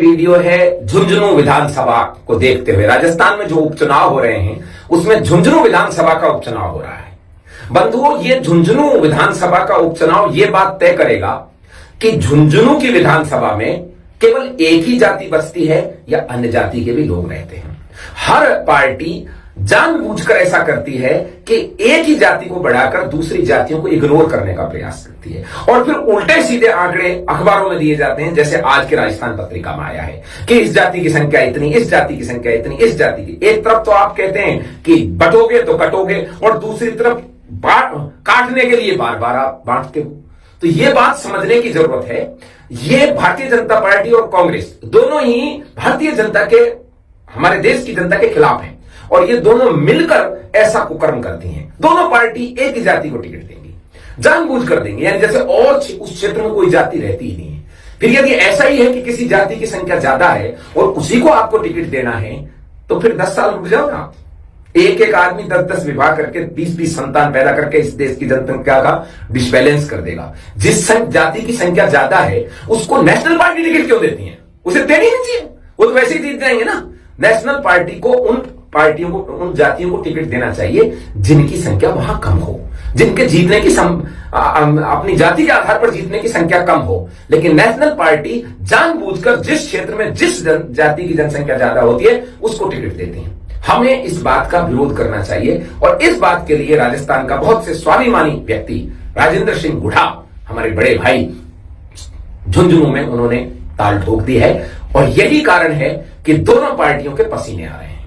Video है झुंझुनू विधानसभा को देखते हुए। राजस्थान में जो उपचुनाव हो रहे हैं उसमें झुंझुनू विधानसभा का उपचुनाव हो रहा है। बंधुओं, ये झुंझुनू विधानसभा का उपचुनाव ये बात तय करेगा कि झुंझुनू की विधानसभा में केवल एक ही जाति बसती है या अन्य जाति के भी लोग रहते हैं। हर पार्टी जानबूझकर ऐसा करती है कि एक ही जाति को बढ़ाकर दूसरी जातियों को इग्नोर करने का प्रयास करती है और फिर उल्टे सीधे आंकड़े अखबारों में दिए जाते हैं, जैसे आज के राजस्थान पत्रिका में आया है कि इस जाति की संख्या इतनी, इस जाति की संख्या इतनी, इस जाति की। एक तरफ तो आप कहते हैं कि बटोगे तो कटोगे और दूसरी तरफ काटने के लिए बार बार आप बांटते हो। तो ये बात समझने की जरूरत है। ये भारतीय जनता पार्टी और कांग्रेस दोनों ही भारतीय जनता के, हमारे देश की जनता के खिलाफ हैं और ये दोनों मिलकर ऐसा कुकर्म करती हैं। दोनों पार्टी एक ही जाति को टिकट देंगी, जानबूझ कर देंगे, यानी जैसे और उस क्षेत्र में कोई जाति रहती ही नहीं है। फिर यदि ऐसा ही है कि किसी जाति की संख्या ज्यादा है और उसी को आपको टिकट देना है तो फिर 10 साल रुक जाओ ना। एक एक आदमी 10-10 विवाह करके 20-20 संतान पैदा करके इस देश की जनसंख्या का डिसबैलेंस कर देगा। जिस जाति की संख्या ज्यादा है उसको नेशनल पार्टी टिकट क्यों देती है? उसे देनी नहीं चाहिए, वो तो वैसे ही जीत जाएंगे ना। नेशनल पार्टी को उन पार्टियों को, उन जातियों को टिकट देना चाहिए जिनकी संख्या वहां कम हो, जिनके जीतने की अपनी जाति के आधार पर जीतने की संख्या कम हो। लेकिन नेशनल पार्टी जानबूझकर जिस क्षेत्र में जिस जाति की जनसंख्या ज्यादा होती है उसको टिकट देती है। हमें इस बात का विरोध करना चाहिए और इस बात के लिए राजस्थान का बहुत से स्वाभिमानी व्यक्ति राजेंद्र सिंह गुढ़ा, हमारे बड़े भाई, झुंझुनू में उन्होंने ताल ठोक दी है और यही कारण है कि दोनों पार्टियों के पसीने आ रहे हैं।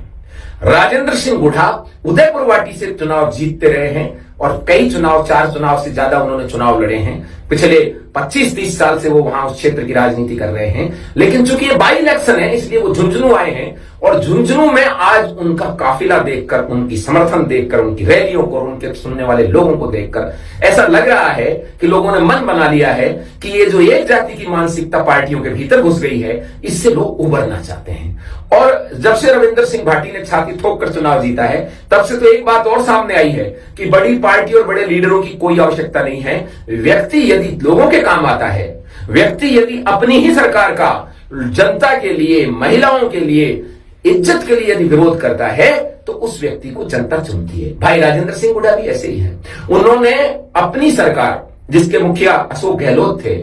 राजेंद्र सिंह गुढ़ा उदयपुर वाटी से चुनाव जीतते रहे हैं और कई चुनाव, 4 चुनाव से ज्यादा उन्होंने चुनाव लड़े हैं। पिछले 25-30 साल से वो वहां उस क्षेत्र की राजनीति कर रहे हैं। लेकिन चूंकि ये बाई इलेक्शन है इसलिए वो झुंझुनू आए हैं और झुंझुनू में आज उनका काफिला देखकर, उनकी समर्थन देखकर, उनकी रैलियों को और उनके सुनने वाले लोगों को देखकर ऐसा लग रहा है कि लोगों ने मन बना लिया है कि ये जो एक जाति की मानसिकता पार्टियों के भीतर घुस गई है इससे लोग उबरना चाहते हैं। और जब से रविंद्र सिंह भाटी ने छाती ठोक कर चुनाव जीता है तब से तो एक बात और सामने आई है कि बड़ी पार्टी और बड़े लीडरों की कोई आवश्यकता नहीं है। व्यक्ति यदि लोगों के काम आता है, व्यक्ति यदि अपनी ही सरकार का जनता के लिए, महिलाओं के लिए, इज्जत के लिए यदि विरोध करता है तो उस व्यक्ति को जनता चुनती है। भाई राजेंद्र सिंह गुढ़ा भी ऐसे ही है। उन्होंने अपनी सरकार, जिसके मुखिया अशोक गहलोत थे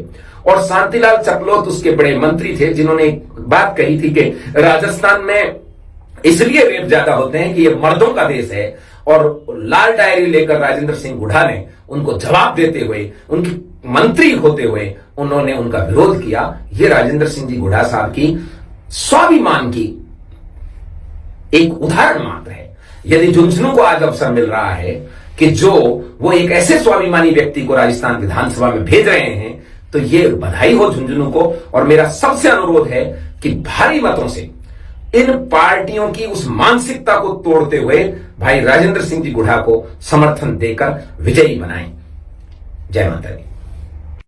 और शांतिलाल चकलोत उसके बड़े मंत्री थे, जिन्होंने एक बात कही थी कि राजस्थान में इसलिए रेप ज्यादा होते हैं कि ये मर्दों का देश है, और लाल डायरी लेकर राजेंद्र सिंह गुढ़ा ने उनको जवाब देते हुए, उनकी मंत्री होते हुए उन्होंने उनका विरोध किया। ये राजेंद्र सिंह जी गुढ़ा साहब की स्वाभिमान की एक उदाहरण मात्र है। यदि झुंझुनू को आज अवसर मिल रहा है कि जो वो एक ऐसे स्वाभिमानी व्यक्ति को राजस्थान विधानसभा में भेज रहे हैं तो ये बधाई हो झुंझुनू को। और मेरा सबसे अनुरोध है कि भारी मतों से इन पार्टियों की उस मानसिकता को तोड़ते हुए भाई राजेंद्र सिंह जी गुढ़ा को समर्थन देकर विजयी बनाएं। जय माता दी।